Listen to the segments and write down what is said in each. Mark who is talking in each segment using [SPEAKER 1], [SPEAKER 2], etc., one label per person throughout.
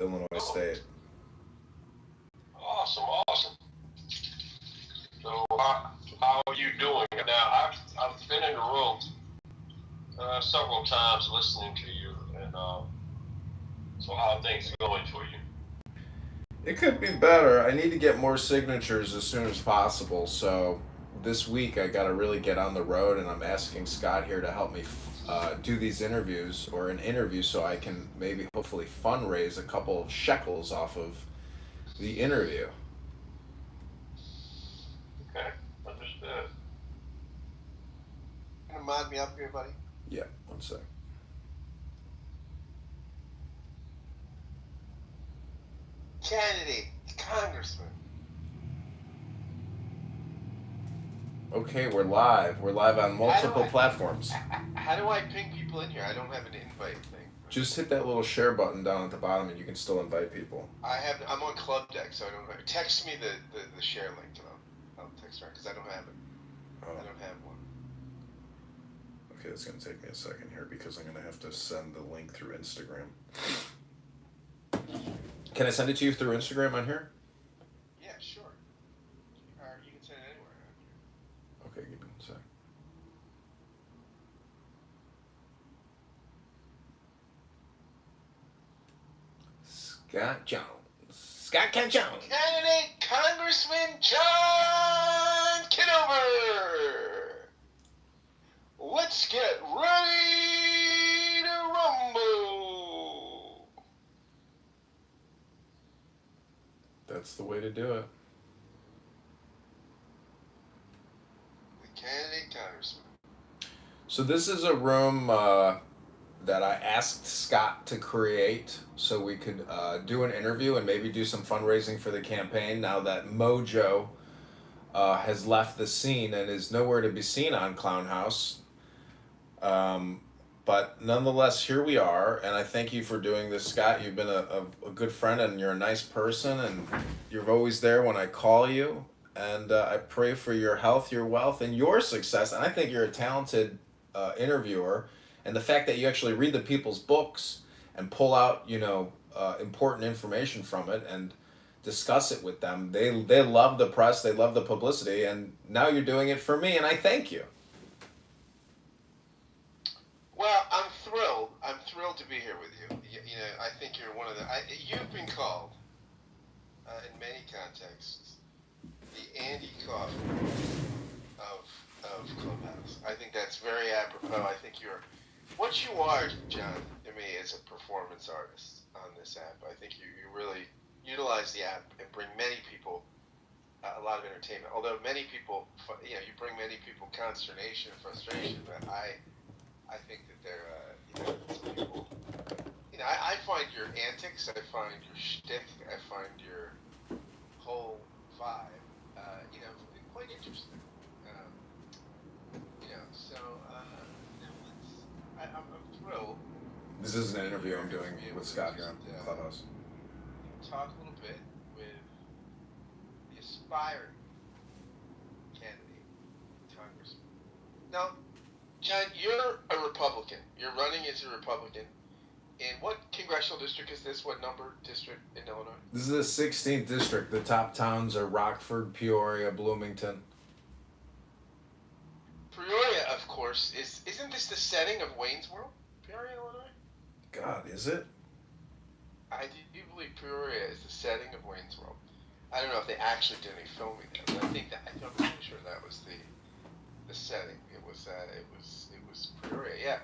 [SPEAKER 1] Illinois State.
[SPEAKER 2] Awesome, awesome. So how are you doing? Now, I've been in the room several times listening to you, and so how are things going for you?
[SPEAKER 1] It could be better. I need to get more signatures as soon as possible. So this week I got to really get on the road, and I'm asking Scott here to help me do these interviews or an interview so I can maybe hopefully fundraise a couple of shekels off of the interview.
[SPEAKER 2] Okay, understood.
[SPEAKER 3] You gonna mod me up here, buddy?
[SPEAKER 1] Yeah, one sec.
[SPEAKER 3] Candidate, Congressman.
[SPEAKER 1] Okay, we're live. We're live on multiple platforms.
[SPEAKER 3] How do I ping people in here? I don't have an invite thing.
[SPEAKER 1] Just hit that little share button down at the bottom and you can still invite people.
[SPEAKER 3] I'm on Club Deck, so I don't have. Text me the share link, and I'll text her because I don't have it.
[SPEAKER 1] Oh.
[SPEAKER 3] I don't have one.
[SPEAKER 1] Okay, it's going to take me a second here because I'm going to have to send the link through Instagram. Can I send it to you through Instagram on here?
[SPEAKER 3] Yeah, sure. Or you can send it anywhere.
[SPEAKER 1] Okay, give me one sec. Scott Jones. Scott Kent Jones.
[SPEAKER 3] Candidate Congressman John Kitover. Let's get ready to rumble.
[SPEAKER 1] That's the way to do it.
[SPEAKER 3] The candidate Congressman.
[SPEAKER 1] So this is a room that I asked Scott to create so we could do an interview and maybe do some fundraising for the campaign now that Mojo has left the scene and is nowhere to be seen on Clown House. But nonetheless, here we are, and I thank you for doing this, Scott. You've been a good friend, and you're a nice person, and you're always there when I call you. And I pray for your health, your wealth, and your success. And I think you're a talented interviewer. And the fact that you actually read the people's books and pull out, important information from it and discuss it with them. They love the press, they love the publicity, and now you're doing it for me, and I thank you.
[SPEAKER 3] Well, I'm thrilled. I'm thrilled to be here with you. I think you're one of the. You've been called, in many contexts, the Andy Kaufman of Clubhouse. I think that's very apropos. I think what you are, John, to me, is a performance artist on this app. I think you really utilize the app and bring many people a lot of entertainment. Although many people, you bring many people consternation and frustration, but I think that they're, some people, I find your antics, I find your shtick, I find your whole vibe, quite interesting. I'm thrilled.
[SPEAKER 1] This is an interview I'm doing with Scott here on Clubhouse.
[SPEAKER 3] Talk a little bit with the aspiring candidate, Congressman. Now, John, you're a Republican. You're running as a Republican. In what congressional district is this? What number district in Illinois?
[SPEAKER 1] This is the 16th district. The top towns are Rockford, Peoria, Bloomington.
[SPEAKER 3] Peoria, of course, isn't this the setting of Wayne's World? Peoria, Illinois?
[SPEAKER 1] God, is it?
[SPEAKER 3] I do believe Peoria is the setting of Wayne's World. I don't know if they actually did any filming there, but I'm pretty sure that was the setting. It was Peoria, yeah.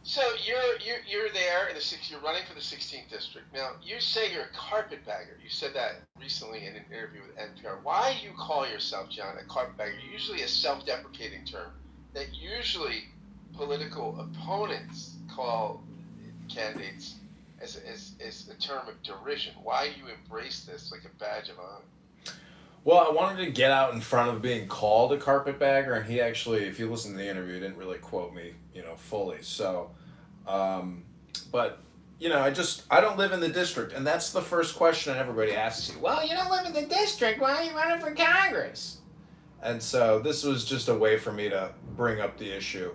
[SPEAKER 3] So you're there in you're running for the 16th district. Now you say you're a carpetbagger. You said that recently in an interview with NPR. Why do you call yourself, John, a carpetbagger? Usually a self-deprecating term that usually political opponents call candidates as a term of derision. Why do you embrace this like a badge of honor?
[SPEAKER 1] Well, I wanted to get out in front of being called a carpetbagger, and he actually, if you listen to the interview, didn't really quote me, fully. So, but, I don't live in the district, and that's the first question everybody asks you. Well, you don't live in the district, why are you running for Congress? And so this was just a way for me to bring up the issue,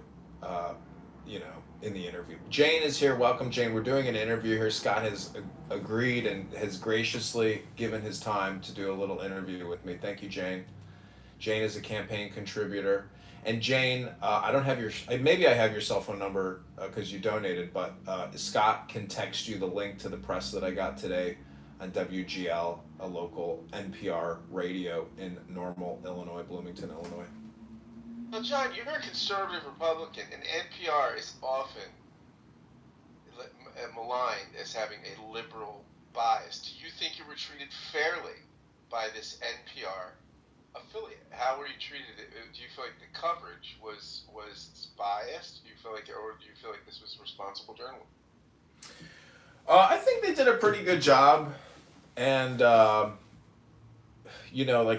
[SPEAKER 1] in the interview. Jane is here. Welcome, Jane. We're doing an interview here. Scott has agreed and has graciously given his time to do a little interview with me. Thank you, Jane. Jane is a campaign contributor. And Jane, I don't have your, maybe I have your cell phone number because you donated, but Scott can text you the link to the press that I got today on WGL, a local NPR radio in Normal, Illinois, Bloomington, Illinois.
[SPEAKER 3] Well, John, you're a conservative Republican, and NPR is often maligned as having a liberal bias. Do you think you were treated fairly by this NPR affiliate? How were you treated? Do you feel like the coverage was biased? Do you feel like, or do you feel like this was responsible journalism?
[SPEAKER 1] I think they did a pretty good job, and like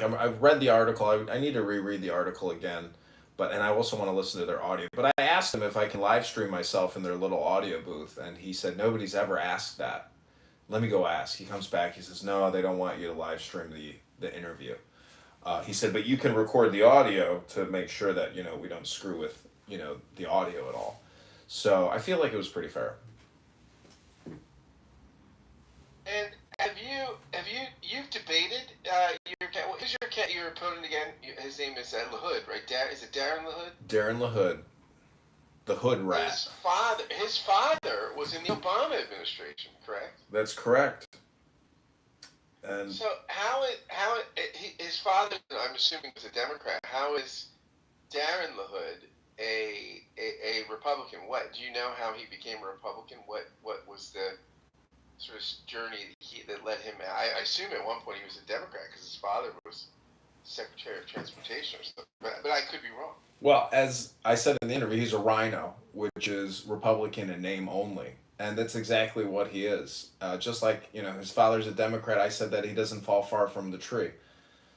[SPEAKER 1] I've read the article. I need to reread the article again, and I also want to listen to their audio. But I asked him if I can live stream myself in their little audio booth, and he said nobody's ever asked that. Let me go ask. He comes back. He says no, they don't want you to live stream the interview. He said, but you can record the audio to make sure that we don't screw with the audio at all. So I feel like it was pretty fair.
[SPEAKER 3] And you've debated who's your opponent again? His name is LaHood, right? Is it Darren LaHood?
[SPEAKER 1] Darren LaHood, the Hood Rat.
[SPEAKER 3] His father was in the Obama administration, correct?
[SPEAKER 1] That's correct. And
[SPEAKER 3] so his father, I'm assuming, was a Democrat. How is Darren LaHood a Republican? What do you know? How he became a Republican? What was the sort of journey that led him? I assume at one point he was a Democrat because his father was Secretary of Transportation or something. But I could be wrong.
[SPEAKER 1] Well, as I said in the interview, he's a rhino, which is Republican in name only. And that's exactly what he is. Just like, his father's a Democrat, I said that he doesn't fall far from the tree.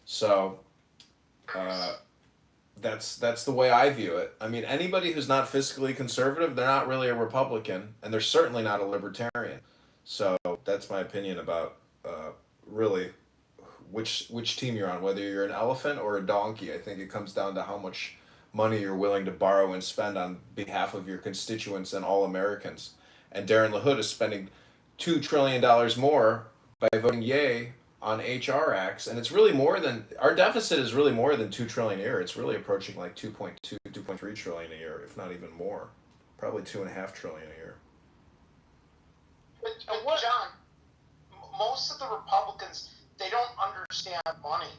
[SPEAKER 1] So that's the way I view it. I mean, anybody who's not fiscally conservative, they're not really a Republican, and they're certainly not a libertarian. So that's my opinion about really which team you're on, whether you're an elephant or a donkey. I think it comes down to how much money you're willing to borrow and spend on behalf of your constituents and all Americans. And Darren LaHood is spending $2 trillion more by voting yay on HR acts. And it's really more than, our deficit is really more than $2 trillion a year. It's really approaching like 2.2, 2.3 trillion a year, if not even more. Probably 2.5 trillion a year.
[SPEAKER 4] But John, most of the Republicans, they don't understand money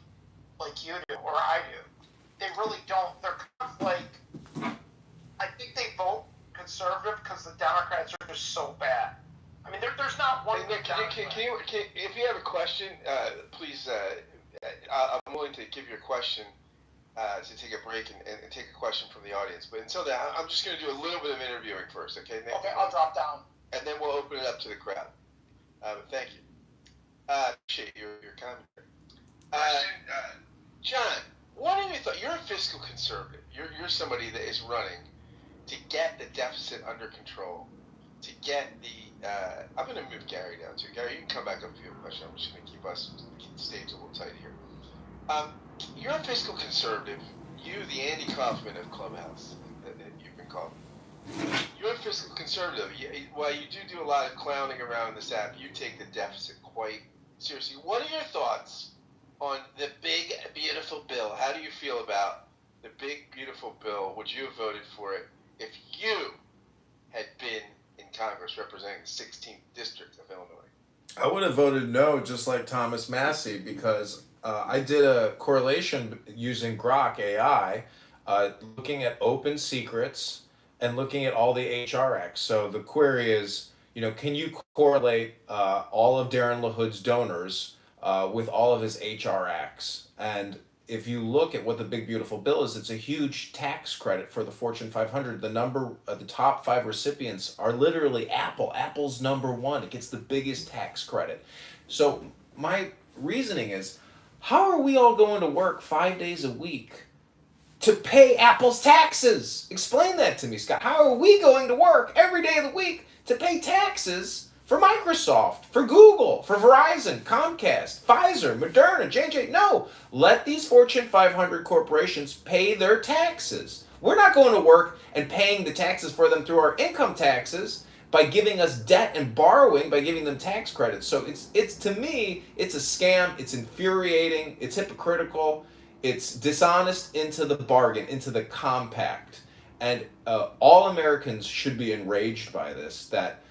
[SPEAKER 4] like you do or I do. They really don't. They're kind of like, I think they vote conservative because the Democrats are just so bad. I mean, there's not one.
[SPEAKER 3] Nick, if you have a question, please. I'm willing to give you a question to take a break and take a question from the audience. But until then, I'm just going to do a little bit of interviewing first, okay, Nick?
[SPEAKER 4] Okay, I'll drop down.
[SPEAKER 3] And then we'll open it up to the crowd. Thank you. Appreciate your comment. John, what are your thoughts? You're a fiscal conservative. You're somebody that is running to get the deficit under control, to get the, I'm going to move Gary down too. Gary, you can come back up if you have a question. I'm just going to keep the stage a little tight here. You're a fiscal conservative. You, the Andy Kaufman of Clubhouse, that you've been called. You're a fiscal conservative. While you do a lot of clowning around this app, you take the deficit quite seriously. What are your thoughts on the big, beautiful bill? How do you feel about the big, beautiful bill? Would you have voted for it if you had been in Congress representing the 16th District of Illinois?
[SPEAKER 1] I would have voted no, just like Thomas Massey, because I did a correlation using Grok AI, looking at open secrets and looking at all the HR acts. So the query is, can you correlate all of Darren LaHood's donors with all of his HR acts? And if you look at what the big beautiful bill is, it's a huge tax credit for the Fortune 500. The top 5 recipients are literally Apple. Apple's number 1. It gets the biggest tax credit. So my reasoning is, how are we all going to work 5 days a week to pay Apple's taxes? Explain that to me, Scott. How are we going to work every day of the week to pay taxes for Microsoft, for Google, for Verizon, Comcast, Pfizer, Moderna, J&J? No, let these Fortune 500 corporations pay their taxes. We're not going to work and paying the taxes for them through our income taxes by giving us debt and borrowing by giving them tax credits. So it's to me, it's a scam. It's infuriating. It's hypocritical. It's dishonest into the bargain, into the compact. And all Americans should be enraged by this, that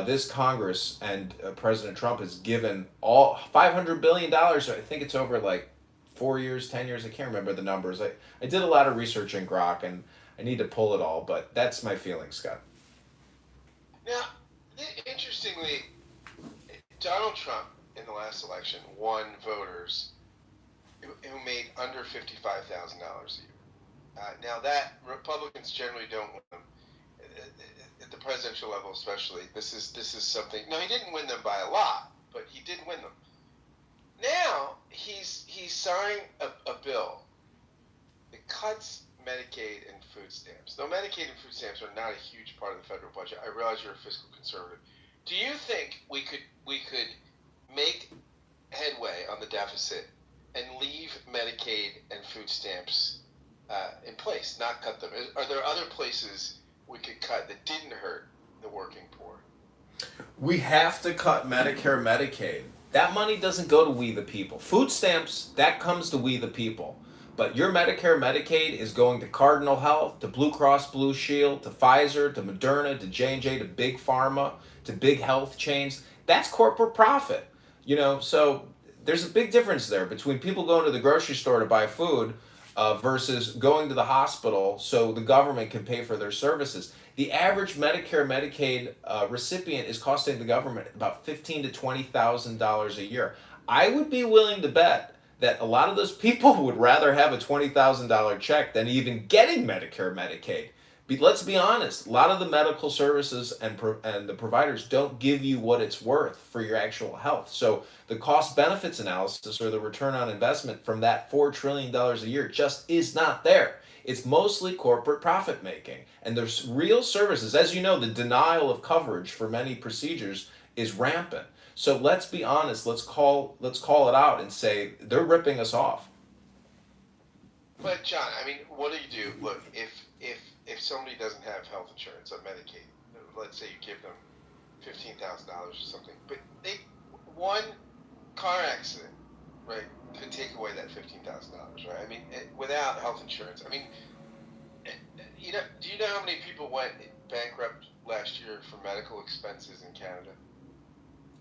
[SPEAKER 1] this Congress and President Trump has given all $500 billion. I think it's over like 4 years, 10 years. I can't remember the numbers. I did a lot of research in Grok and I need to pull it all, but that's my feeling, Scott.
[SPEAKER 3] Now, interestingly, Donald Trump in the last election won voters who made under $55,000 a year. Now that Republicans generally don't win them at the presidential level, especially. This is something. No, he didn't win them by a lot, but he did win them. Now he's signed a bill that cuts Medicaid and food stamps. Now, Medicaid and food stamps are not a huge part of the federal budget. I realize you're a fiscal conservative. Do you think we could make headway on the deficit and leave Medicaid and food stamps in place, not cut them? Are there other places we could cut that didn't hurt the working poor?
[SPEAKER 1] We have to cut Medicare, Medicaid. That money doesn't go to we the people. Food stamps, that comes to we the people. But your Medicare, Medicaid is going to Cardinal Health, to Blue Cross Blue Shield, to Pfizer, to Moderna, to J&J, to Big Pharma, to big health chains. That's corporate profit. So there's a big difference there between people going to the grocery store to buy food versus going to the hospital so the government can pay for their services. The average Medicare, Medicaid recipient is costing the government about $15,000 to $20,000 a year. I would be willing to bet that a lot of those people would rather have a $20,000 check than even getting Medicare, Medicaid. Let's be honest, a lot of the medical services and the providers don't give you what it's worth for your actual health. So the cost benefits analysis or the return on investment from that $4 trillion a year just is not there. It's mostly corporate profit making. And there's real services. As you know, the denial of coverage for many procedures is rampant. So let's be honest. Let's call it out and say they're ripping us off.
[SPEAKER 3] But John, I mean, what do you do? Look, if somebody doesn't have health insurance or Medicaid, let's say you give them $15,000 or something, but one car accident, right, could take away that $15,000, right? I mean, without health insurance, I mean, do you know how many people went bankrupt last year for medical expenses in Canada?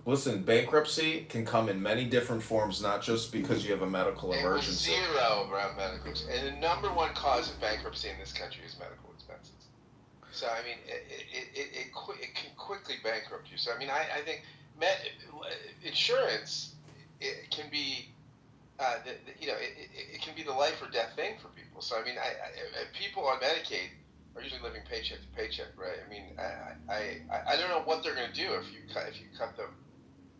[SPEAKER 1] Listen, bankruptcy can come in many different forms, not just because you have a medical emergency.
[SPEAKER 3] It was zero around medical expenses. And the number one cause of bankruptcy in this country is medical expenses. So, I mean, it can quickly bankrupt you. So, I mean, I think insurance, it can be, it can be the life or death thing for people. So, I mean, people on Medicaid are usually living paycheck to paycheck, right? I mean, I don't know what they're going to do if you cut them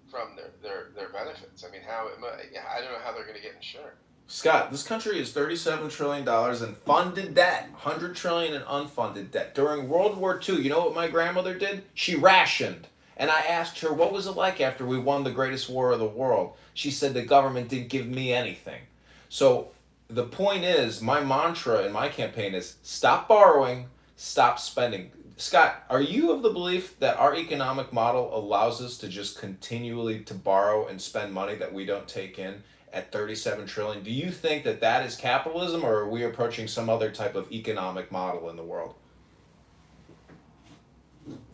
[SPEAKER 3] from their benefits. I mean, I don't know how they're going to get insurance.
[SPEAKER 1] Scott, this country is $37 trillion in funded debt, $100 trillion in unfunded debt. During World War II, you know what my grandmother did? She rationed. And I asked her, what was it like after we won the greatest war of the world? She said, the government didn't give me anything. So the point is, my mantra in my campaign is stop borrowing, stop spending. Scott, are you of the belief that our economic model allows us to just continually to borrow and spend money that we don't take in at 37 trillion? Do you think that that is capitalism, or are we approaching some other type of economic model in the world?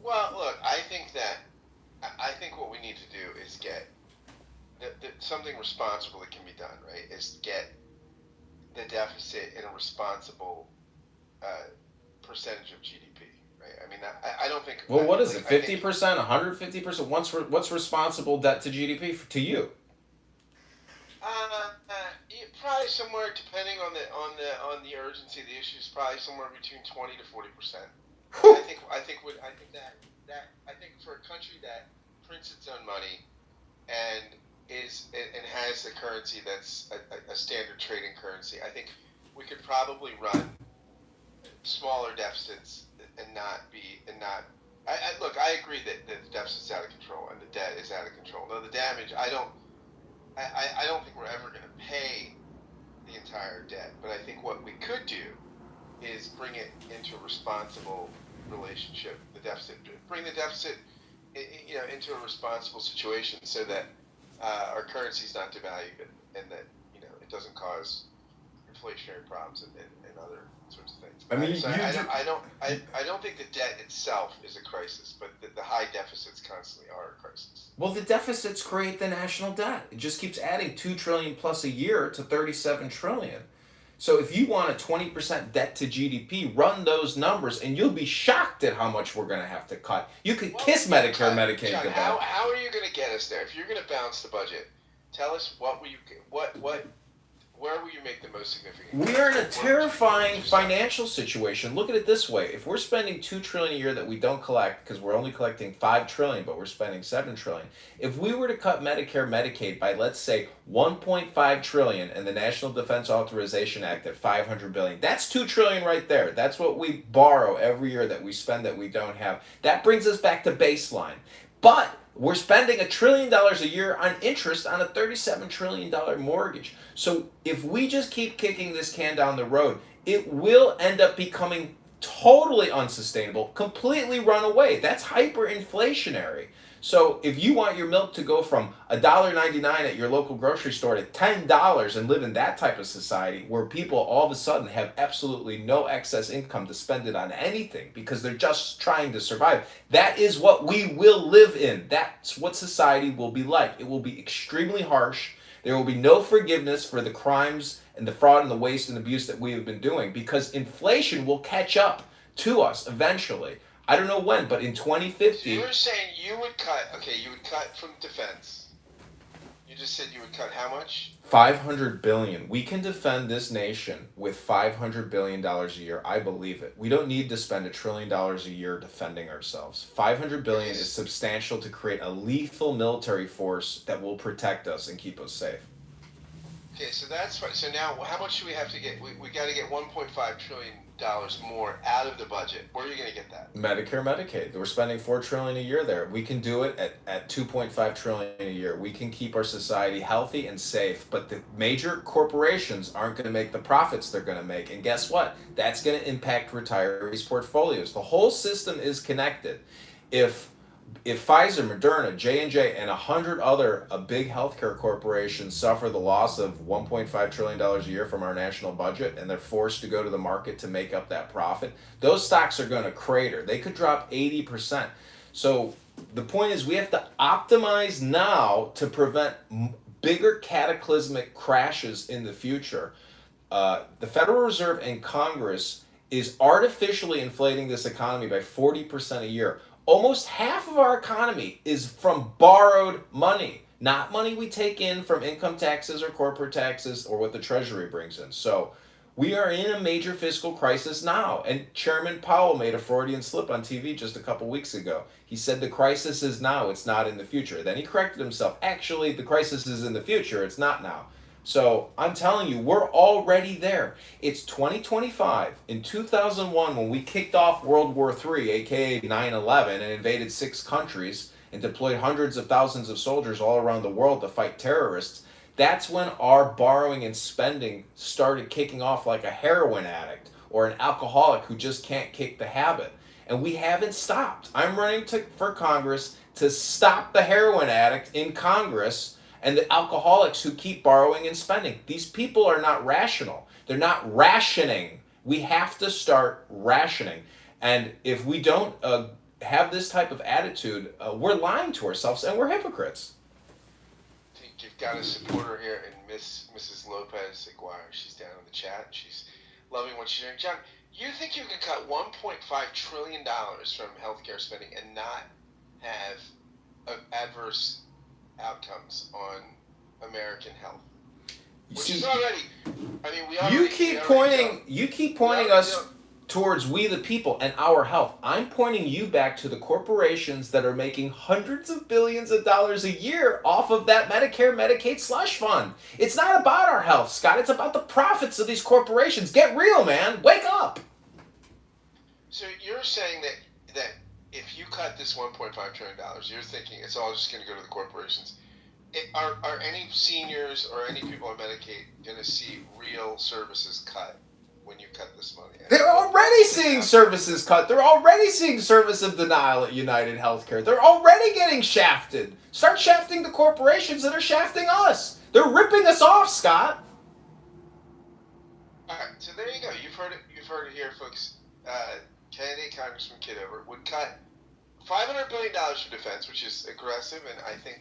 [SPEAKER 3] Well, look, I think what we need to do is get something responsible that can be done, right? Is get the deficit in a responsible percentage of GDP. Right? I mean, I don't think.
[SPEAKER 1] Well, what is it? 50%, 150%? What's responsible debt to GDP to you?
[SPEAKER 3] Probably somewhere, depending on the urgency of the issue, is probably somewhere between 20 to 40%. I think for a country that prints its own money and has a currency that's a standard trading currency, I think we could probably run smaller deficits and not. Look, I agree that the deficit's out of control and the debt is out of control. Though the damage, I don't think we're ever going to pay the entire debt. But I think what we could do is bring it into a responsible relationship. The deficit, bring the deficit, into a responsible situation so that our currency is not devalued and that it doesn't cause inflationary problems and other sorts of things.
[SPEAKER 1] I mean,
[SPEAKER 3] so I don't think the debt itself is a crisis, but the high deficits constantly are a crisis.
[SPEAKER 1] well, the deficits create the national debt. It just keeps adding 2 trillion plus a year to 37 trillion. So if you want a 20% debt to GDP, run those numbers and you'll be shocked at how much we're going to have to cut. You could kiss Medicare, Medicaid
[SPEAKER 3] John,
[SPEAKER 1] goodbye.
[SPEAKER 3] how are you going to get us there? If you're going to balance the budget, tell us where will you make the most significant?
[SPEAKER 1] We are in a terrifying financial situation. Look at it this way. If we're spending 2 trillion a year that we don't collect because we're only collecting 5 trillion, but we're spending 7 trillion. If we were to cut Medicare, Medicaid by, let's say, 1.5 trillion and the National Defense Authorization Act at 500 billion, that's 2 trillion right there. That's what we borrow every year that we spend that we don't have. That brings us back to baseline. But we're spending $1 trillion a year on interest on a $37 trillion mortgage. So if we just keep kicking this can down the road, it will end up becoming totally unsustainable, completely run away. That's hyperinflationary. So if you want your milk to go from $1.99 at your local grocery store to $10 and live in that type of society where people all of a sudden have absolutely no excess income to spend it on anything because they're just trying to survive, that is what we will live in. That's what society will be like. It will be extremely harsh. There will be no forgiveness for the crimes and the fraud and the waste and abuse that we have been doing because inflation will catch up to us eventually. I don't know when, but in 2050...
[SPEAKER 3] So you were saying you would cut from defense. You just said you would cut how much?
[SPEAKER 1] $500 billion. We can defend this nation with $500 billion a year. I believe it. We don't need to spend $1 trillion a year defending ourselves. $500 billion is substantial to create a lethal military force that will protect us and keep us safe.
[SPEAKER 3] Okay, so that's right. So now, how much do we have to get? We got to get $1.5 trillion more out of the budget. Where are you going to get that?
[SPEAKER 1] Medicare, Medicaid. We're spending $4 trillion a year there. We can do it at $2.5 trillion a year. We can keep our society healthy and safe, but the major corporations aren't going to make the profits they're going to make. And guess what? That's going to impact retirees' portfolios. The whole system is connected. If Pfizer, Moderna, J&J, and 100 other big healthcare corporations suffer the loss of $1.5 trillion a year from our national budget and they're forced to go to the market to make up that profit, those stocks are going to crater. They could drop 80%. So the point is we have to optimize now to prevent bigger cataclysmic crashes in the future. The Federal Reserve and Congress is artificially inflating this economy by 40% a year. Almost half of our economy is from borrowed money, not money we take in from income taxes or corporate taxes or what the Treasury brings in. So we are in a major fiscal crisis now. And Chairman Powell made a Freudian slip on TV just a couple weeks ago. He said the crisis is now, it's not in the future. Then he corrected himself. Actually, the crisis is in the future, it's not now. So I'm telling you, we're already there. It's 2025. In 2001, when we kicked off World War III, aka 9/11, and invaded 6 countries and deployed hundreds of thousands of soldiers all around the world to fight terrorists, that's when our borrowing and spending started kicking off like a heroin addict or an alcoholic who just can't kick the habit. And we haven't stopped. I'm running for Congress to stop the heroin addict in Congress and the alcoholics who keep borrowing and spending. These people are not rational. They're not rationing. We have to start rationing. And if we don't have this type of attitude, we're lying to ourselves and we're hypocrites.
[SPEAKER 3] I think you've got a supporter here in Mrs. Lopez Aguirre. She's down in the chat. She's loving what she's doing. John, you think you can cut $1.5 trillion from healthcare spending and not have adverse outcomes on American health, which is already. I mean, we already.
[SPEAKER 1] You keep pointing us towards we the people and our health. I'm pointing you back to the corporations that are making hundreds of billions of dollars a year off of that Medicare, Medicaid slush fund. It's not about our health, Scott. It's about the profits of these corporations. Get real, man. Wake up.
[SPEAKER 3] So you're saying that if you cut this $1.5 trillion, you're thinking it's all just going to go to the corporations. Are any seniors or any people on Medicaid going to see real services cut when you cut this money?
[SPEAKER 1] They're already seeing services cut. They're already seeing service of denial at United Healthcare. They're already getting shafted. Start shafting the corporations that are shafting us. They're ripping us off, Scott.
[SPEAKER 3] All right, so there you go. You've heard it. You've heard it here, folks. Candidate Congressman Kitover would cut $500 billion for defense, which is aggressive, and I think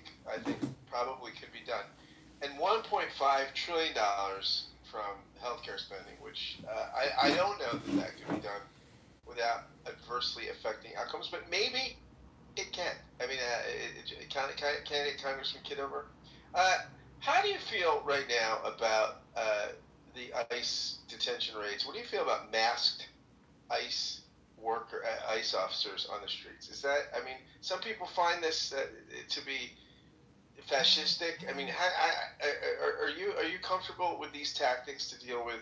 [SPEAKER 3] probably could be done, and $1.5 trillion from healthcare spending, which I don't know that could be done without adversely affecting outcomes, but maybe it can. I mean, candidate Congressman Kitover, how do you feel right now about the ICE detention rates? What do you feel about masked ICE ICE officers on the streets? Is that, I mean, some people find this to be fascistic. I mean, are you comfortable with these tactics to deal with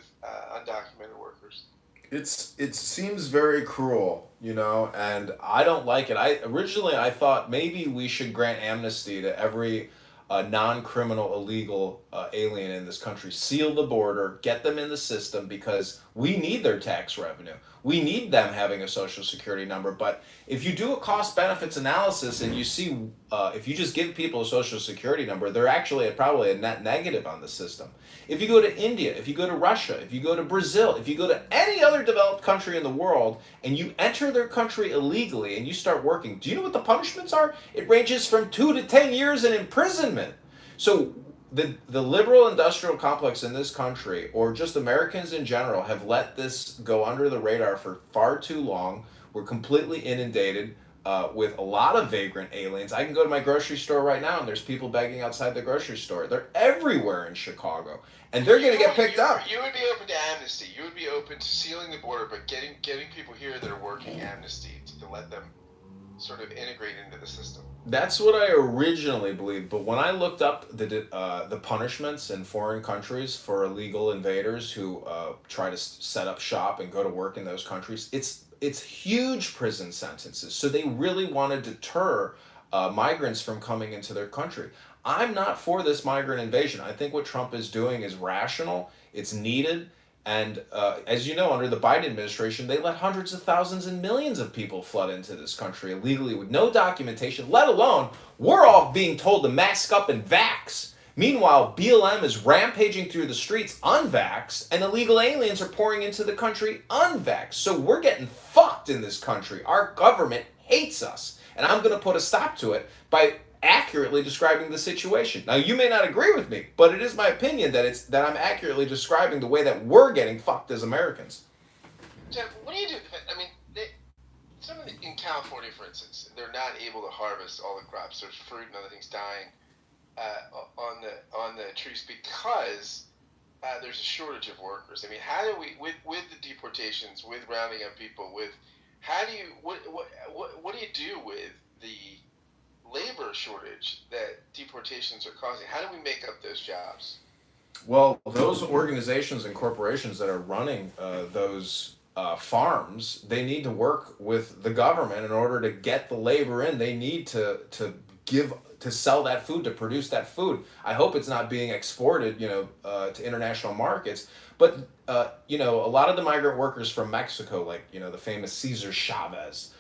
[SPEAKER 3] undocumented workers?
[SPEAKER 1] It seems very cruel, and I don't like it. I thought maybe we should grant amnesty to every non-criminal illegal alien in this country. Seal the border, get them in the system, because we need their tax revenue. We need them having a social security number. But if you do a cost benefits analysis and you see if you just give people a social security number, they're actually probably a net negative on the system. If you go to India, if you go to Russia, if you go to Brazil, if you go to any other developed country in the world and you enter their country illegally and you start working, do you know what the punishments are? It ranges from 2 to 10 years in imprisonment. So the liberal industrial complex in this country, or just Americans in general, have let this go under the radar for far too long. We're completely inundated with a lot of vagrant aliens. I can go to my grocery store right now and there's people begging outside the grocery store. They're everywhere in Chicago, and they're going to get picked up.
[SPEAKER 3] You would be open to amnesty. You would be open to sealing the border, but getting people here that are working amnesty to let them sort of integrate into the system.
[SPEAKER 1] That's what I originally believed, but when I looked up the punishments in foreign countries for illegal invaders who try to set up shop and go to work in those countries, it's huge prison sentences. So they really want to deter migrants from coming into their country. I'm not for this migrant invasion. I think what Trump is doing is rational. It's needed. And as you know, under the Biden administration, they let hundreds of thousands and millions of people flood into this country illegally with no documentation, let alone we're all being told to mask up and vax. Meanwhile, BLM is rampaging through the streets unvaxxed, and illegal aliens are pouring into the country unvaxxed. So we're getting fucked in this country. Our government hates us. And I'm going to put a stop to it by accurately describing the situation. Now, you may not agree with me, but it is my opinion that I'm accurately describing the way that we're getting fucked as Americans.
[SPEAKER 3] Jeff, what do you do? I mean, in California, for instance, they're not able to harvest all the crops. There's fruit and other things dying on the trees because there's a shortage of workers. I mean, how do we, with the deportations, with rounding up people, what do you do with the labor shortage that deportations are causing? How do we make up those jobs?
[SPEAKER 1] Well, those organizations and corporations that are running those farms, they need to work with the government in order to get the labor in. They need to sell that food, to produce that food. I hope it's not being exported, to international markets. But a lot of the migrant workers from Mexico, like the famous Cesar Chavez.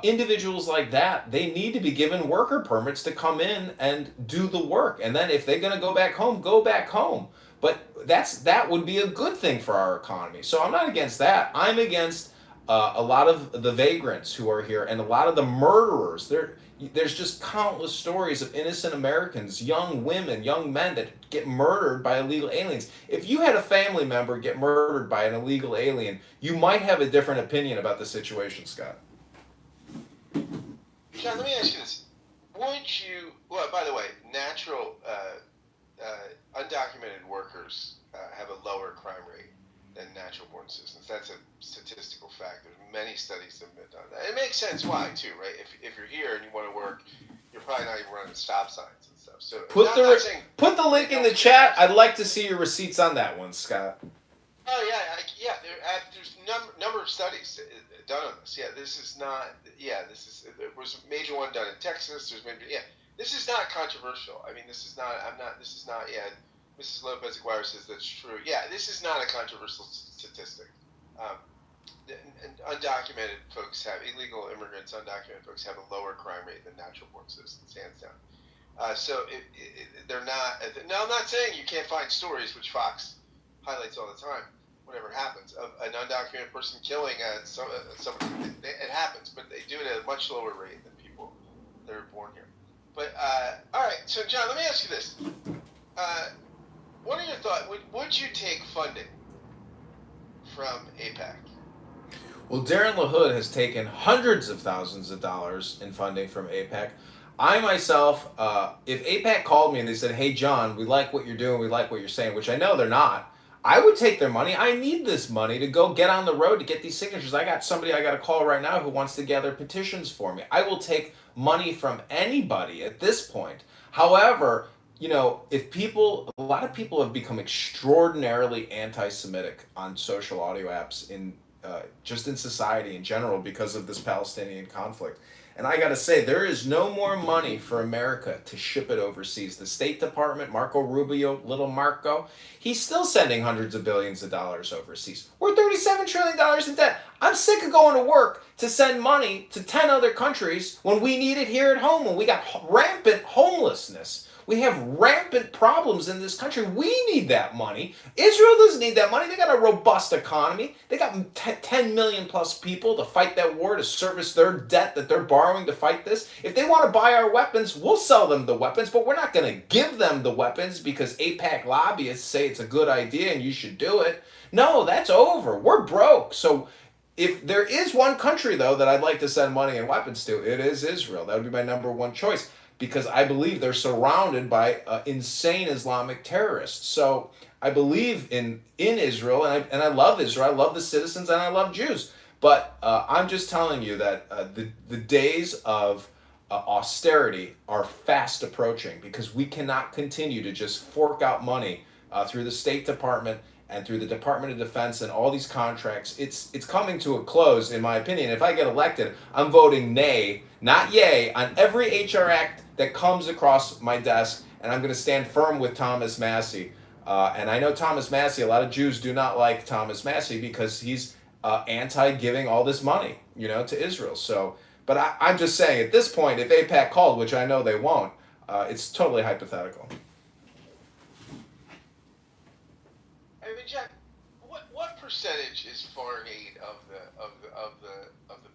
[SPEAKER 1] Individuals like that, they need to be given worker permits to come in and do the work. And then if they're going to go back home, go back home. But that would be a good thing for our economy. So I'm not against that. I'm against a lot of the vagrants who are here and a lot of the murderers. There's just countless stories of innocent Americans, young women, young men that get murdered by illegal aliens. If you had a family member get murdered by an illegal alien, you might have a different opinion about the situation, Scott.
[SPEAKER 3] John, let me ask you this. By the way, natural, undocumented workers have a lower crime rate than natural-born citizens. That's a statistical fact. There's many studies that have been done. It makes sense why, too, right? If you're here and you want to work, you're probably not even running stop signs and stuff. So
[SPEAKER 1] put the link in the chat. I'd like to see your receipts on that one, Scott.
[SPEAKER 3] Oh, yeah. There's number of studies done on this. There was a major one done in Texas. This is not controversial. I mean, Mrs. Lopez Aguirre says that's true. Yeah, this is not a controversial statistic. um, and undocumented folks have illegal immigrants. Undocumented folks have a lower crime rate than natural born citizens, hands down. So they're not. Now, I'm not saying you can't find stories, which Fox highlights all the time. Whenever it happens, of an undocumented person killing somebody, it happens, but they do it at a much lower rate than people that are born here. But all right, so John, let me ask you this: what are your thoughts? Would you take funding from AIPAC?
[SPEAKER 1] Well, Darren LaHood has taken hundreds of thousands of dollars in funding from AIPAC. I myself, if AIPAC called me and they said, "Hey, John, we like what you're doing, we like what you're saying," which I know they're not, I would take their money. I need this money to go get on the road to get these signatures. I got somebody I got to call right now who wants to gather petitions for me. I will take money from anybody at this point. However, if a lot of people have become extraordinarily anti-Semitic on social audio apps just in society in general because of this Palestinian conflict. And I got to say, there is no more money for America to ship it overseas. The State Department, Marco Rubio, little Marco, he's still sending hundreds of billions of dollars overseas. We're $37 trillion in debt. I'm sick of going to work to send money to 10 other countries when we need it here at home, when we got rampant homelessness. We have rampant problems in this country. We need that money. Israel doesn't need that money. They got a robust economy. They got 10 million plus people to fight that war, to service their debt that they're borrowing to fight this. If they want to buy our weapons, we'll sell them the weapons, but we're not going to give them the weapons because AIPAC lobbyists say it's a good idea and you should do it. No, that's over. We're broke. So if there is one country, though, that I'd like to send money and weapons to, it is Israel. That would be my number one choice, because I believe they're surrounded by insane Islamic terrorists. So I believe in Israel, and I love Israel. I love the citizens, and I love Jews. But I'm just telling you that the days of austerity are fast approaching, because we cannot continue to just fork out money through the State Department and through the Department of Defense and all these contracts. It's coming to a close, in my opinion. If I get elected, I'm voting nay, not yay, on every HR act that comes across my desk, and I'm going to stand firm with Thomas Massie. And I know Thomas Massie, a lot of Jews do not like Thomas Massie because he's anti-giving all this money, to Israel. So, but I'm just saying, at this point, if AIPAC called, which I know they won't, it's totally hypothetical.
[SPEAKER 3] I mean, Jack, what percentage is foreign aid of the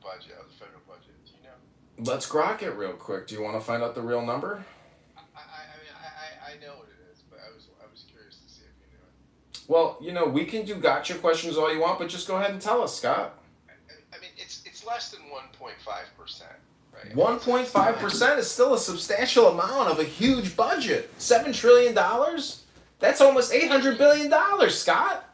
[SPEAKER 3] budget, of the federal budget? Do you know?
[SPEAKER 1] Let's grok it real quick. Do you want to find out the real number?
[SPEAKER 3] I know what it is, but I was curious to see if you knew it.
[SPEAKER 1] Well, we can do gotcha questions all you want, but just go ahead and tell us, Scott.
[SPEAKER 3] I mean, it's less than 1.5%, right?
[SPEAKER 1] 1.5% is still a substantial amount of a huge budget. $7 trillion? That's almost $800 billion, Scott.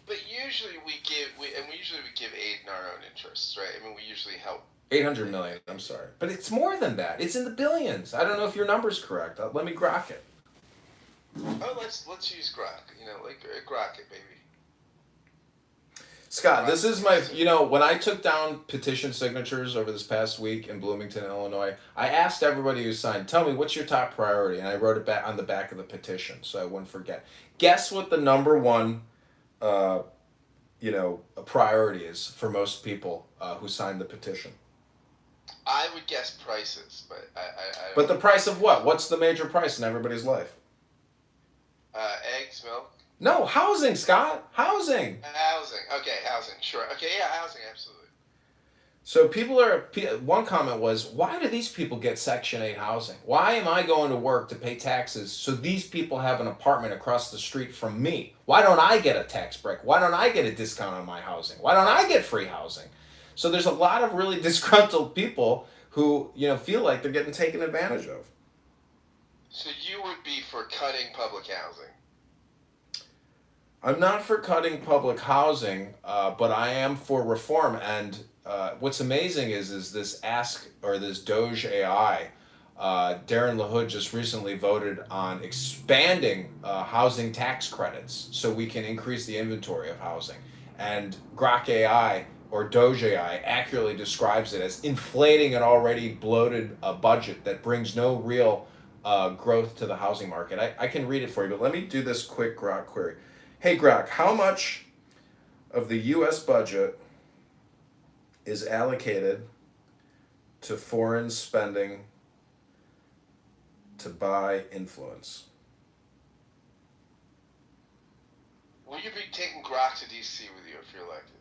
[SPEAKER 3] But usually we give aid in our own interests, right? I mean, we usually help.
[SPEAKER 1] 800 million, I'm sorry. But it's more than that. It's in the billions. I don't know if your number's correct. Let me grok it.
[SPEAKER 3] Oh, let's use grok. Grok it, baby.
[SPEAKER 1] Scott, this is my, when I took down petition signatures over this past week in Bloomington, Illinois, I asked everybody who signed, tell me, what's your top priority? And I wrote it back on the back of the petition so I wouldn't forget. Guess what the number one, a priority is for most people who signed the petition?
[SPEAKER 3] I would guess prices, but I
[SPEAKER 1] But the price of what? What's the major price in everybody's life?
[SPEAKER 3] Eggs, milk.
[SPEAKER 1] No, housing, Scott. Housing.
[SPEAKER 3] Housing. Okay, housing. Sure. Okay, yeah, housing, absolutely.
[SPEAKER 1] So one comment was, why do these people get Section 8 housing? Why am I going to work to pay taxes so these people have an apartment across the street from me? Why don't I get a tax break? Why don't I get a discount on my housing? Why don't I get free housing? So there's a lot of really disgruntled people who, feel like they're getting taken advantage of.
[SPEAKER 3] So you would be for cutting public housing?
[SPEAKER 1] I'm not for cutting public housing, but I am for reform. And what's amazing is this this Doge AI. Darren LaHood just recently voted on expanding housing tax credits so we can increase the inventory of housing. And Grok AI, or Doge AI, accurately describes it as inflating an already bloated budget that brings no real growth to the housing market. I can read it for you, but let me do this quick Grok query. Hey Grok, how much of the U.S. budget is allocated to foreign spending to buy influence?
[SPEAKER 3] Will you be taking Grok to D.C. with you if you're elected?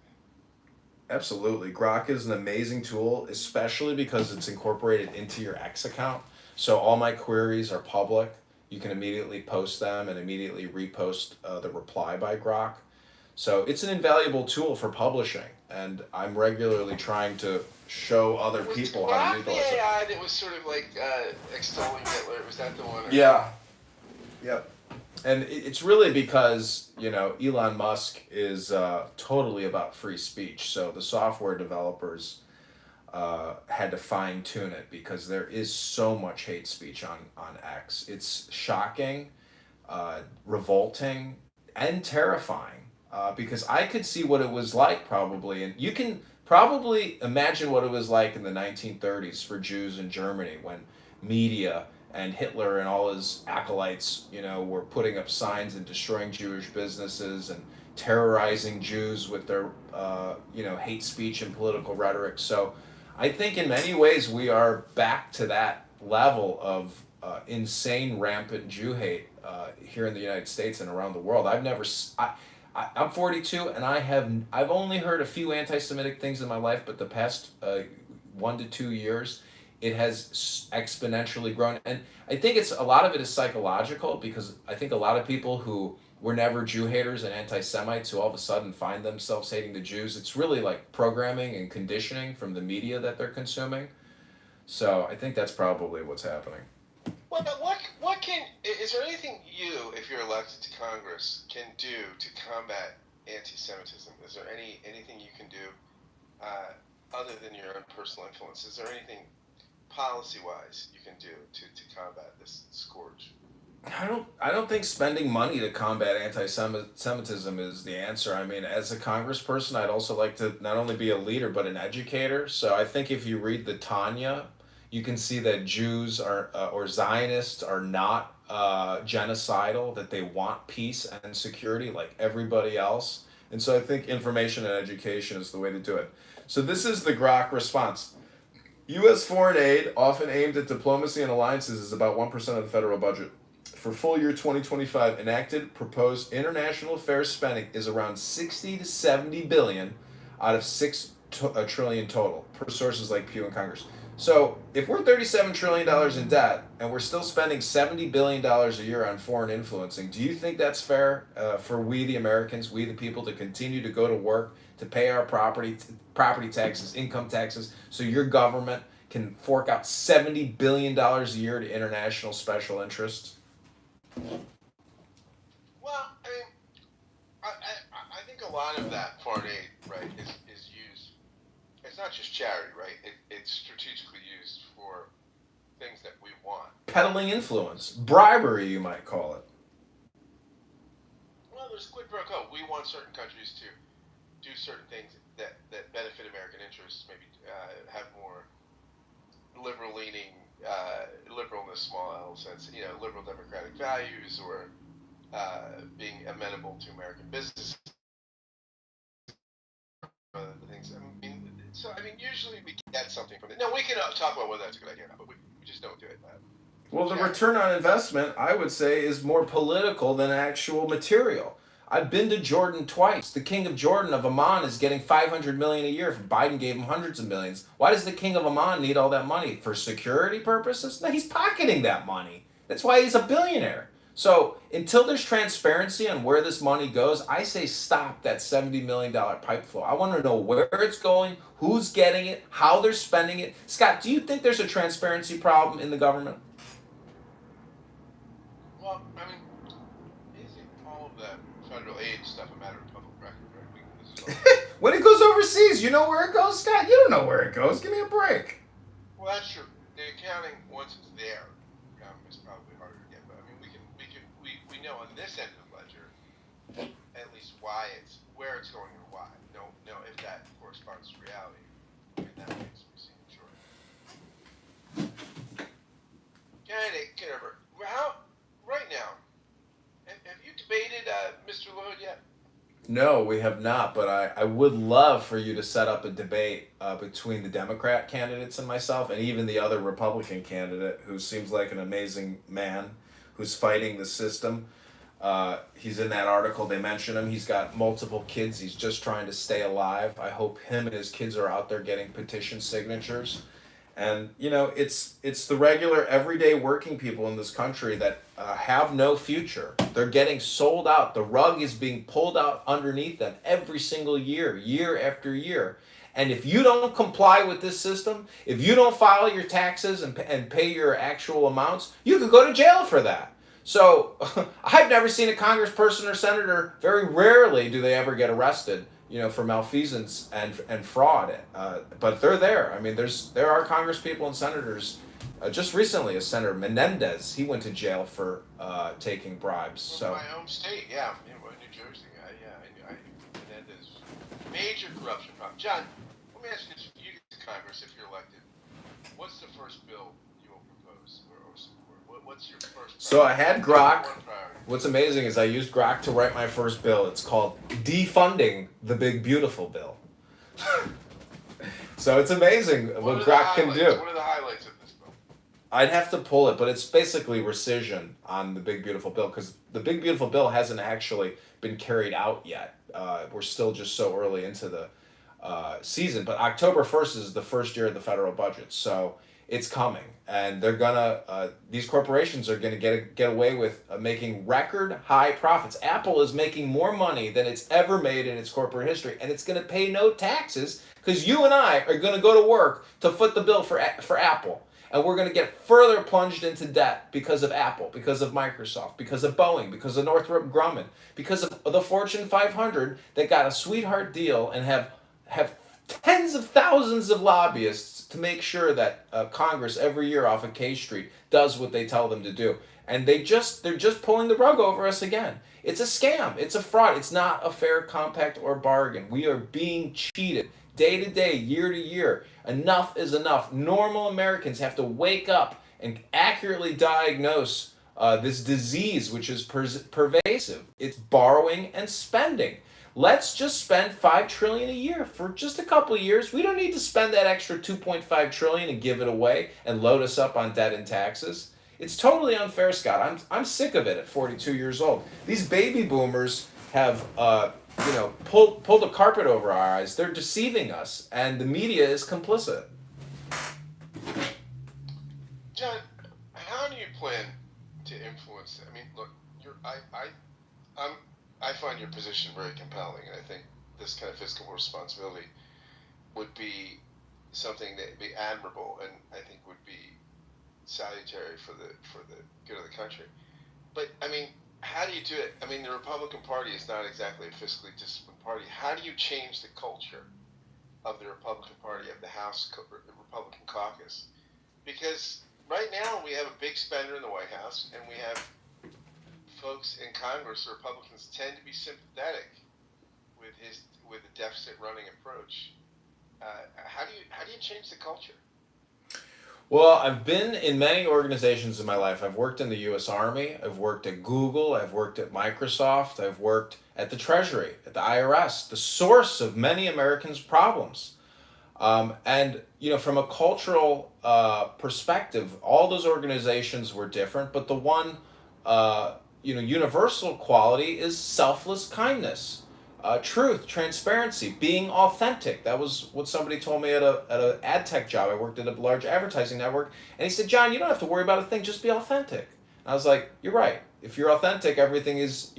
[SPEAKER 1] Absolutely. Grok is an amazing tool, especially because it's incorporated into your X account. So all my queries are public. You can immediately post them and immediately repost the reply by Grok. So it's an invaluable tool for publishing, and I'm regularly trying to show other
[SPEAKER 3] Was
[SPEAKER 1] people how to
[SPEAKER 3] Grok the
[SPEAKER 1] utilize it.
[SPEAKER 3] AI that was sort of like extolling Hitler? Was that the one?
[SPEAKER 1] Yeah. Yep. And it's really because, Elon Musk is totally about free speech. So the software developers had to fine tune it because there is so much hate speech on X. It's shocking, revolting, and terrifying because I could see what it was like probably. And you can probably imagine what it was like in the 1930s for Jews in Germany when media and Hitler and all his acolytes, were putting up signs and destroying Jewish businesses and terrorizing Jews with their, hate speech and political rhetoric. So I think in many ways we are back to that level of insane, rampant Jew hate here in the United States and around the world. I'm 42 and I've only heard a few anti-Semitic things in my life, but the past 1 to 2 years, it has exponentially grown. And I think a lot of it is psychological because I think a lot of people who were never Jew haters and anti-Semites who all of a sudden find themselves hating the Jews, it's really like programming and conditioning from the media that they're consuming. So I think that's probably what's happening.
[SPEAKER 3] Well, is there anything you, if you're elected to Congress, can do to combat anti-Semitism? Is there anything you can do other than your own personal influence? Is there anything policy-wise you can do to combat this scourge?
[SPEAKER 1] I don't think spending money to combat anti-Semitism is the answer. I mean, as a congressperson, I'd also like to not only be a leader but an educator. So I think if you read the Tanya, you can see that Jews or Zionists are not genocidal, that they want peace and security like everybody else. And so I think information and education is the way to do it. So this is the Grok response. U.S. foreign aid, often aimed at diplomacy and alliances, is about 1% of the federal budget. For full year 2025, enacted proposed international affairs spending is around 60 to 70 billion out of 6 trillion total, per sources like Pew and Congress. So if we're $37 trillion in debt and we're still spending $70 billion a year on foreign influencing, do you think that's fair for we the Americans, we the people, to continue to go to work, to pay our property taxes, income taxes, so your government can fork out $70 billion a year to international special interests?
[SPEAKER 3] Well, I mean, I think a lot of that foreign aid, right, is used. It's not just charity, right? It's strategically used for things that we want.
[SPEAKER 1] Peddling influence, bribery, you might call it.
[SPEAKER 3] Well, there's quid pro quo. We want certain countries to do certain things that benefit American interests. Maybe have more liberal-leaning, liberal in the small L sense, liberal democratic values, or being amenable to American business. Things. Usually we get something from it. No, we can talk about whether that's a good idea or not, but we just don't do it.
[SPEAKER 1] Well, the return on investment, I would say, is more political than actual material. I've been to Jordan twice. The king of Jordan of Amman is getting $500 million a year. Biden gave him hundreds of millions. Why does the king of Amman need all that money? For security purposes? No, he's pocketing that money. That's why he's a billionaire. So until there's transparency on where this money goes, I say stop that $70 million pipe flow. I want to know where it's going, who's getting it, how they're spending it. Scott, do you think there's a transparency problem in the government?
[SPEAKER 3] Well, isn't all of that federal aid stuff a matter of public record, right?
[SPEAKER 1] When it goes overseas, you know where it goes, Scott? You don't know where it goes. Give me a break.
[SPEAKER 3] Well, that's true. The accounting, once it's there, is probably harder to get. But we know on this end of the ledger at least where it's going or why. No, if that corresponds to reality. That makes me seem sure. Kitover, right now, have you debated Mr. Lloyd yet?
[SPEAKER 1] No, we have not, but I would love for you to set up a debate between the Democrat candidates and myself, and even the other Republican candidate, who seems like an amazing man who's fighting the system. He's in that article, they mention him. He's got multiple kids. He's just trying to stay alive. I hope him and his kids are out there getting petition signatures. And it's the regular everyday working people in this country that have no future. They're getting sold out. The rug is being pulled out underneath them every single year, year after year. And if you don't comply with this system, if you don't file your taxes and pay your actual amounts, you could go to jail for that. So I've never seen a congressperson or senator, very rarely do they ever get arrested, for malfeasance and fraud. But they're there. I mean, there are congresspeople and senators. Just recently, a Senator Menendez, he went to jail for taking bribes. So
[SPEAKER 3] my home state, yeah, New Jersey. I Menendez, major corruption problem. John, let me ask you this: you get to Congress if you're elected, what's the first bill you will propose or support? What's your first?
[SPEAKER 1] So I had Grok.
[SPEAKER 3] One priority.
[SPEAKER 1] What's amazing is I used Grok to write my first bill. It's called Defunding the Big Beautiful Bill. So it's amazing what Grok can do.
[SPEAKER 3] What are the highlights of this bill?
[SPEAKER 1] I'd have to pull it, but it's basically rescission on the Big Beautiful Bill, because the Big Beautiful Bill hasn't actually been carried out yet. We're still just so early into the season, but October 1st is the first year of the federal budget, so it's coming, and they're gonna. These corporations are gonna get away with making record high profits. Apple is making more money than it's ever made in its corporate history, and it's gonna pay no taxes because you and I are gonna go to work to foot the bill for Apple, and we're gonna get further plunged into debt because of Apple, because of Microsoft, because of Boeing, because of Northrop Grumman, because of the Fortune 500 that got a sweetheart deal and have tens of thousands of lobbyists to make sure that Congress every year off of K Street does what they tell them to do. And they're just pulling the rug over us again. It's a scam. It's a fraud. It's not a fair compact or bargain. We are being cheated day to day, year to year. Enough is enough. Normal Americans have to wake up and accurately diagnose this disease, which is pervasive. It's borrowing and spending. Let's just spend $5 trillion a year for just a couple of years. We don't need to spend that extra $2.5 trillion and give it away and load us up on debt and taxes. It's totally unfair, Scott. I'm sick of it at 42 years old. These baby boomers have pulled the carpet over our eyes. They're deceiving us, and the media is complicit.
[SPEAKER 3] John, how do you plan to influence? I mean, look, I find your position very compelling, and I think this kind of fiscal responsibility would be something that would be admirable, and I think would be salutary for the good of the country. But I mean, how do you do it? I mean, the Republican Party is not exactly a fiscally disciplined party. How do you change the culture of the Republican Party, of the House Republican caucus? Because right now we have a big spender in the White House, and we have folks in Congress, the Republicans, tend to be sympathetic with the deficit running approach. How do you change the culture?
[SPEAKER 1] Well, I've been in many organizations in my life. I've worked in the U.S. Army. I've worked at Google. I've worked at Microsoft. I've worked at the Treasury, at the IRS, the source of many Americans' problems. And from a cultural perspective, all those organizations were different, but the one universal quality is selfless kindness, truth, transparency, being authentic. That was what somebody told me at a ad tech job. I worked at a large advertising network, and he said, "John, you don't have to worry about a thing. Just be authentic." And I was like, "You're right. If you're authentic, everything is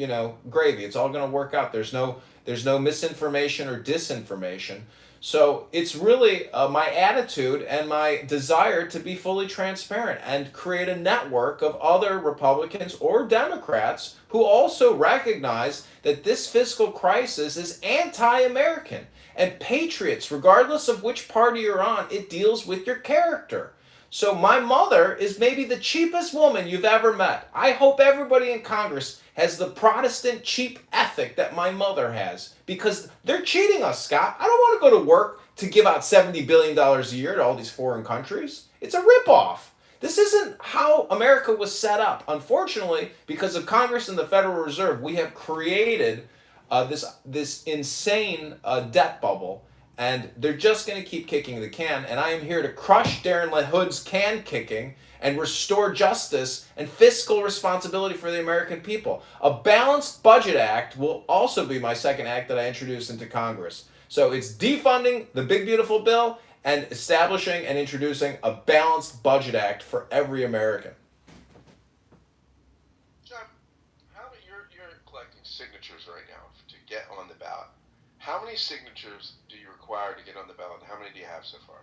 [SPEAKER 1] gravy. It's all going to work out. There's no misinformation or disinformation." So it's really my attitude and my desire to be fully transparent and create a network of other Republicans or Democrats who also recognize that this fiscal crisis is anti-American. And patriots, regardless of which party you're on, it deals with your character. So my mother is maybe the cheapest woman you've ever met. I hope everybody in Congress has the Protestant cheap ethic that my mother has, because they're cheating us, Scott. I don't want to go to work to give out $70 billion a year to all these foreign countries. It's a ripoff. This isn't how America was set up. Unfortunately, because of Congress and the Federal Reserve, we have created this insane debt bubble, and they're just going to keep kicking the can. And I am here to crush Darren LaHood's can kicking and restore justice and fiscal responsibility for the American people. A balanced budget act will also be my second act that I introduce into Congress. So it's defunding the big beautiful bill and establishing and introducing a balanced budget act for every American.
[SPEAKER 3] John, how many, you're collecting signatures right now to get on the ballot. How many signatures do you require to get on the ballot? How many do you have so far?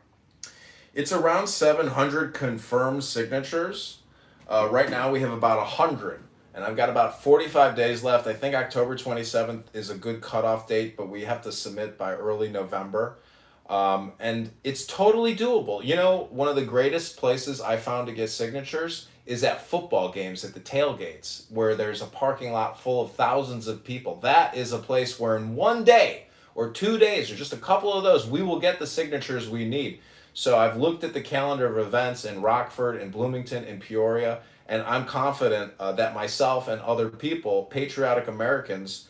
[SPEAKER 1] It's around 700 confirmed signatures. Right now we have about 100. And I've got about 45 days left. I think October 27th is a good cutoff date, but we have to submit by early November. And it's totally doable. You know, one of the greatest places I found to get signatures is at football games at the tailgates, where there's a parking lot full of thousands of people. That is a place where in one day or 2 days or just a couple of those, we will get the signatures we need. So I've looked at the calendar of events in Rockford, in Bloomington, in Peoria, and I'm confident that myself and other people, patriotic Americans,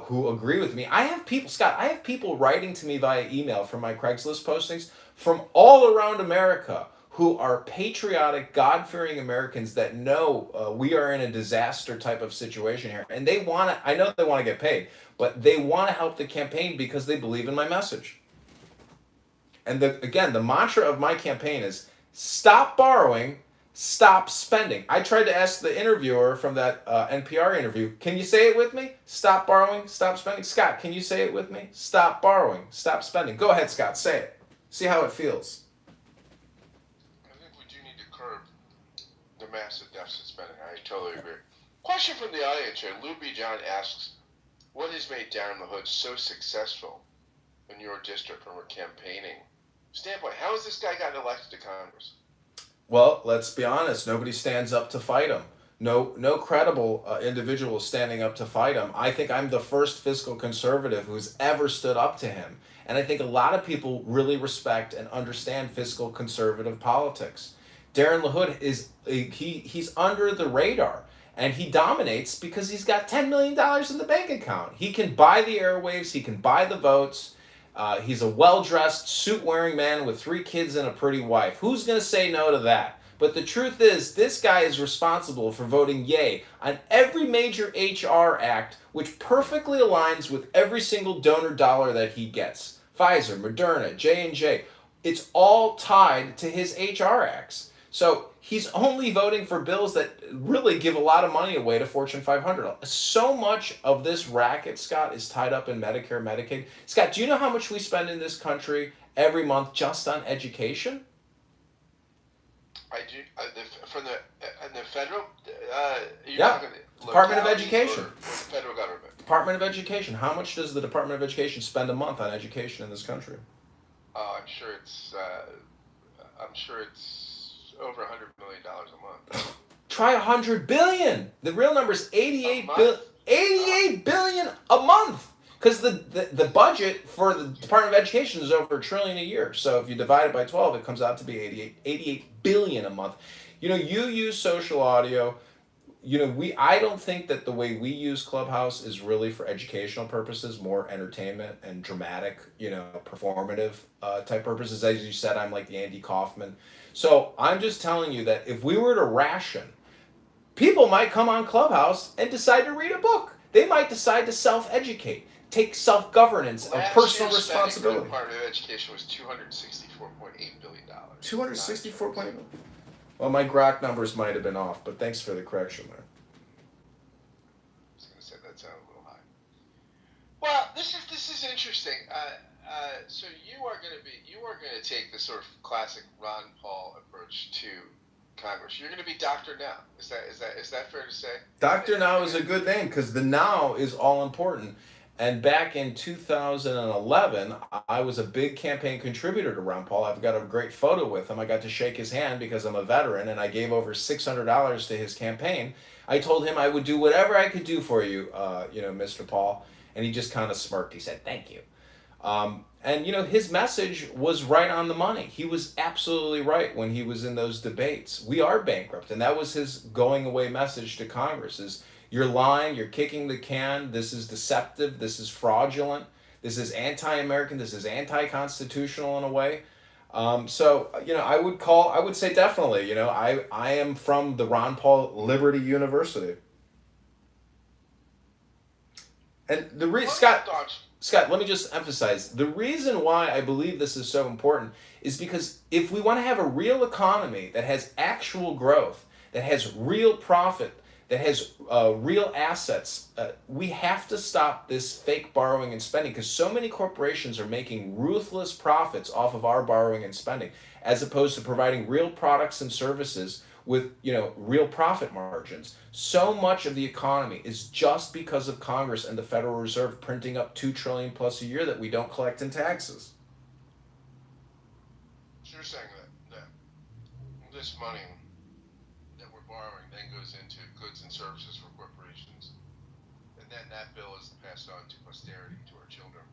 [SPEAKER 1] who agree with me. I have people, Scott, I have people writing to me via email from my Craigslist postings from all around America who are patriotic, God-fearing Americans that know we are in a disaster type of situation here. And they want to, I know they want to get paid, but they want to help the campaign because they believe in my message. And again, the mantra of my campaign is stop borrowing, stop spending. I tried to ask the interviewer from that NPR interview, can you say it with me? Stop borrowing, stop spending. Scott, can you say it with me? Stop borrowing, stop spending. Go ahead, Scott, say it. See how it feels.
[SPEAKER 3] I think we do need to curb the massive deficit spending. I totally agree. Question from the audience here. Lou B. John asks, what has made Darren LaHood so successful in your district from a campaigning standpoint? How has this guy gotten elected to Congress?
[SPEAKER 1] Well, let's be honest. Nobody stands up to fight him. No credible individual is standing up to fight him. I think I'm the first fiscal conservative who's ever stood up to him. And I think a lot of people really respect and understand fiscal conservative politics. Darren LaHood he's under the radar. And he dominates because he's got $10 million in the bank account. He can buy the airwaves. He can buy the votes. He's a well-dressed, suit-wearing man with 3 kids and a pretty wife. Who's going to say no to that? But the truth is, this guy is responsible for voting yay on every major HR act, which perfectly aligns with every single donor dollar that he gets. Pfizer, Moderna, J&J. It's all tied to his HR acts. So he's only voting for bills that really give a lot of money away to Fortune 500. So much of this racket, Scott, is tied up in Medicare, Medicaid. Scott, do you know how much we spend in this country every month just on education?
[SPEAKER 3] I do. From the federal?
[SPEAKER 1] Yeah. Department of Education.
[SPEAKER 3] Or the federal government?
[SPEAKER 1] Department of Education. How much does the Department of Education spend a month on education in this country?
[SPEAKER 3] I'm sure it's over $100 million a month.
[SPEAKER 1] Try $100 billion. The real number is 88 billion a month. Because the budget for the Department of Education is over $1 trillion a year. So if you divide it by 12, it comes out to be 88 billion a month. You know, you use social audio. You know, I don't think that the way we use Clubhouse is really for educational purposes, more entertainment and dramatic, performative type purposes. As you said, I'm like the Andy Kaufman. So I'm just telling you that if we were to ration, people might come on Clubhouse and decide to read a book. They might decide to self-educate, take self-governance and personal responsibility.
[SPEAKER 3] The Department of Education was $264.8 billion.
[SPEAKER 1] 264.8 billion. Well, my Grok numbers might have been off, but thanks for the correction there.
[SPEAKER 3] I was going to say that sounded a little high. Well, this is interesting. So you are going to take the sort of classic Ron Paul approach to Congress. You're going to be Dr. Now. Is that fair to say?
[SPEAKER 1] Dr. Now is a good name because the now is all important. And back in 2011, I was a big campaign contributor to Ron Paul. I've got a great photo with him. I got to shake his hand because I'm a veteran, and I gave over $600 to his campaign. I told him I would do whatever I could do for you, Mr. Paul. And he just kind of smirked. He said, thank you. And his message was right on the money. He was absolutely right when he was in those debates. We are bankrupt. And that was his going away message to Congress is, You're lying, you're kicking the can, this is deceptive, this is fraudulent, this is anti-American, this is anti-constitutional in a way. So, I would say definitely, I am from the Ron Paul Liberty University. And Scott, let me just emphasize the reason why I believe this is so important is because if we want to have a real economy that has actual growth, that has real profit, that has real assets, we have to stop this fake borrowing and spending because so many corporations are making ruthless profits off of our borrowing and spending as opposed to providing real products and services with real profit margins. So much of the economy is just because of Congress and the Federal Reserve printing up $2 trillion plus a year that we don't collect in taxes.
[SPEAKER 3] So you're saying that this money that we're borrowing then goes into goods and services for corporations, and then that bill is passed on to posterity, to our children,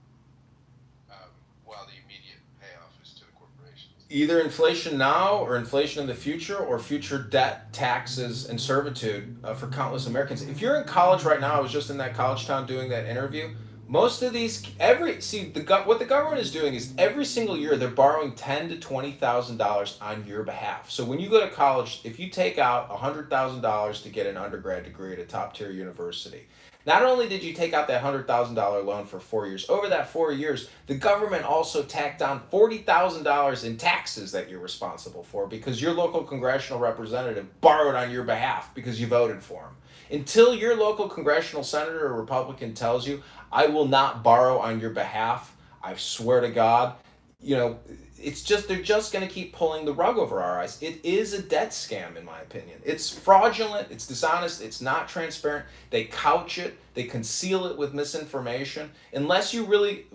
[SPEAKER 3] while the immediate payoff is to the corporations.
[SPEAKER 1] Either inflation now or inflation in the future or future debt, taxes, and servitude for countless Americans. If you're in college right now, I was just in that college town doing that interview. Most of these, what the government is doing is every single year they're borrowing $10,000 to $20,000 on your behalf. So when you go to college, if you take out $100,000 to get an undergrad degree at a top tier university, not only did you take out that $100,000 loan for 4 years, over that 4 years, the government also tacked on $40,000 in taxes that you're responsible for because your local congressional representative borrowed on your behalf because you voted for him. Until your local congressional senator or Republican tells you, I will not borrow on your behalf, I swear to God, they're just going to keep pulling the rug over our eyes. It is a debt scam, in my opinion. It's fraudulent, it's dishonest, it's not transparent. They couch it, they conceal it with misinformation. Unless you really,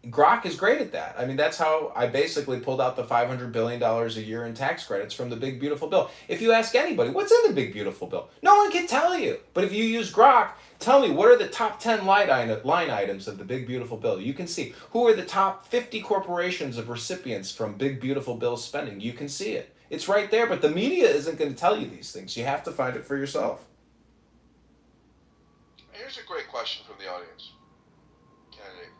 [SPEAKER 1] Grok is great at that. I mean, that's how I basically pulled out the $500 billion a year in tax credits from the Big Beautiful Bill. If you ask anybody, what's in the Big Beautiful Bill? No one can tell you. But if you use Grok, tell me, what are the top 10 line items of the Big Beautiful Bill? You can see who are the top 50 corporations of recipients from Big Beautiful Bill spending. You can see it. It's right there, but the media isn't going to tell you these things. You have to find it for yourself.
[SPEAKER 3] Here's a great question from the audience. Candidate.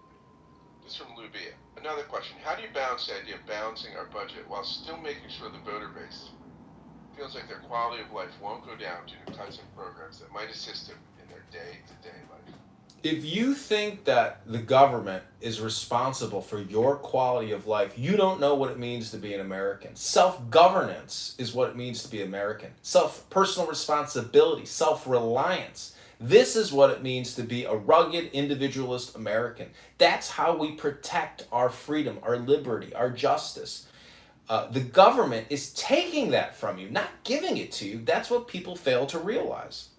[SPEAKER 3] This is from Lubia. Another question. How do you balance the idea of balancing our budget while still making sure the voter base feels like their quality of life won't go down due to cuts in programs that might assist them in their day-to-day life?
[SPEAKER 1] If you think that the government is responsible for your quality of life, you don't know what it means to be an American. Self-governance is what it means to be American. Personal responsibility, self-reliance. This is what it means to be a rugged, individualist American. That's how we protect our freedom, our liberty, our justice. The government is taking that from you, not giving it to you. That's what people fail to realize.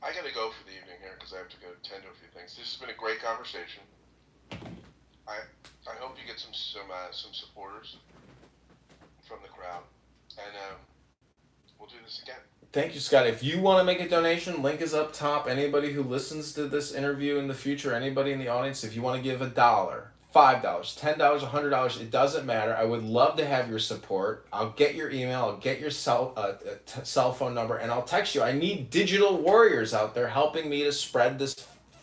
[SPEAKER 3] I got to go for the evening here because I have to go tend to a few things. This has been a great conversation. I hope you get some supporters from the crowd, and we'll do this again.
[SPEAKER 1] Thank you, Scott. If you want to make a donation, link is up top. Anybody who listens to this interview in the future, anybody in the audience, if you want to give $1, $5, $10, $100, it doesn't matter. I would love to have your support. I'll get your email, I'll get your cell phone number, and I'll text you. I need digital warriors out there helping me to spread this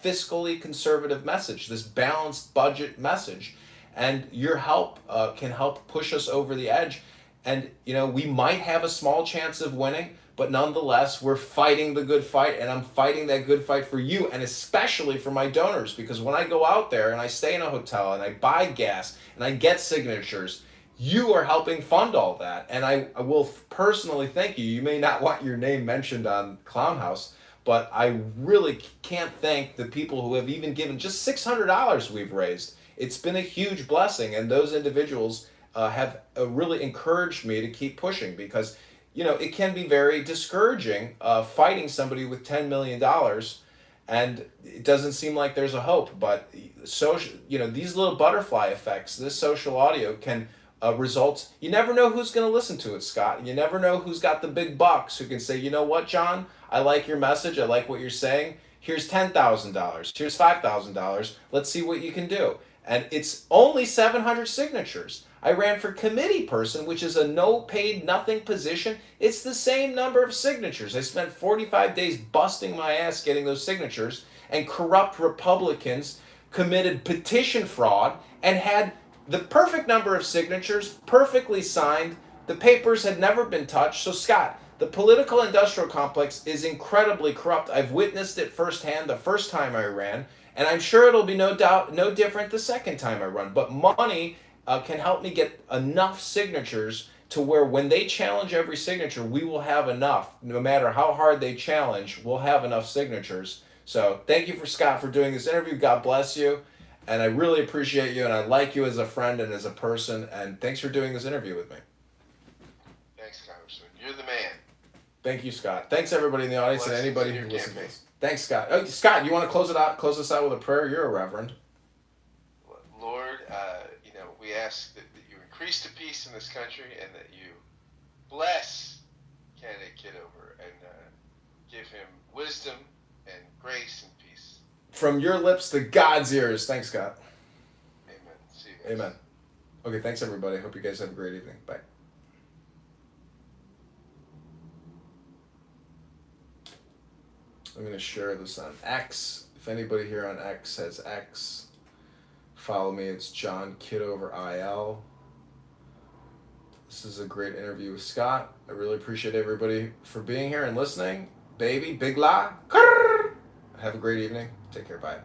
[SPEAKER 1] fiscally conservative message, this balanced budget message. And your help can help push us over the edge. And, we might have a small chance of winning, but nonetheless, we're fighting the good fight, and I'm fighting that good fight for you, and especially for my donors, because when I go out there and I stay in a hotel and I buy gas and I get signatures, you are helping fund all that. And I will personally thank you. You may not want your name mentioned on Clown House, but I really can't thank the people who have even given just $600 we've raised. It's been a huge blessing, and those individuals have really encouraged me to keep pushing because it can be very discouraging fighting somebody with $10 million and it doesn't seem like there's a hope. But these little butterfly effects, this social audio can result. You never know who's going to listen to it, Scott. You never know who's got the big bucks who can say, you know what, John, I like your message. I like what you're saying. Here's $10,000. Here's $5,000. Let's see what you can do. And it's only 700 signatures. I ran for committee person, which is a no paid nothing position. It's the same number of signatures. I spent 45 days busting my ass getting those signatures, and corrupt Republicans committed petition fraud and had the perfect number of signatures, perfectly signed. The papers had never been touched. So, Scott, the political industrial complex is incredibly corrupt. I've witnessed it firsthand the first time I ran, and I'm sure it'll be no different the second time I run. But money can help me get enough signatures to where when they challenge every signature, we will have enough. No matter how hard they challenge, we'll have enough signatures. So thank you for Scott for doing this interview. God bless you. And I really appreciate you, and I like you as a friend and as a person. And thanks for doing this interview with me.
[SPEAKER 3] Thanks, Congressman. You're the man.
[SPEAKER 1] Thank you, Scott. Thanks everybody in the audience and
[SPEAKER 3] Blessings
[SPEAKER 1] anybody
[SPEAKER 3] in
[SPEAKER 1] who
[SPEAKER 3] your
[SPEAKER 1] listens to
[SPEAKER 3] campaign.
[SPEAKER 1] this. Thanks, Scott. Oh, Scott, you want to close us out with a prayer? You're a reverend.
[SPEAKER 3] Lord, we ask that you increase the peace in this country and that you bless candidate Kitover and give him wisdom and grace and peace.
[SPEAKER 1] From your lips to God's ears. Thanks, Scott.
[SPEAKER 3] Amen. See you guys.
[SPEAKER 1] Amen. Okay, thanks everybody. Hope you guys have a great evening. Bye. I'm going to share this on X. If anybody here on X has X, follow me. It's John Kitover IL. This is a great interview with Scott. I really appreciate everybody for being here and listening. Baby, big la. Have a great evening. Take care. Bye.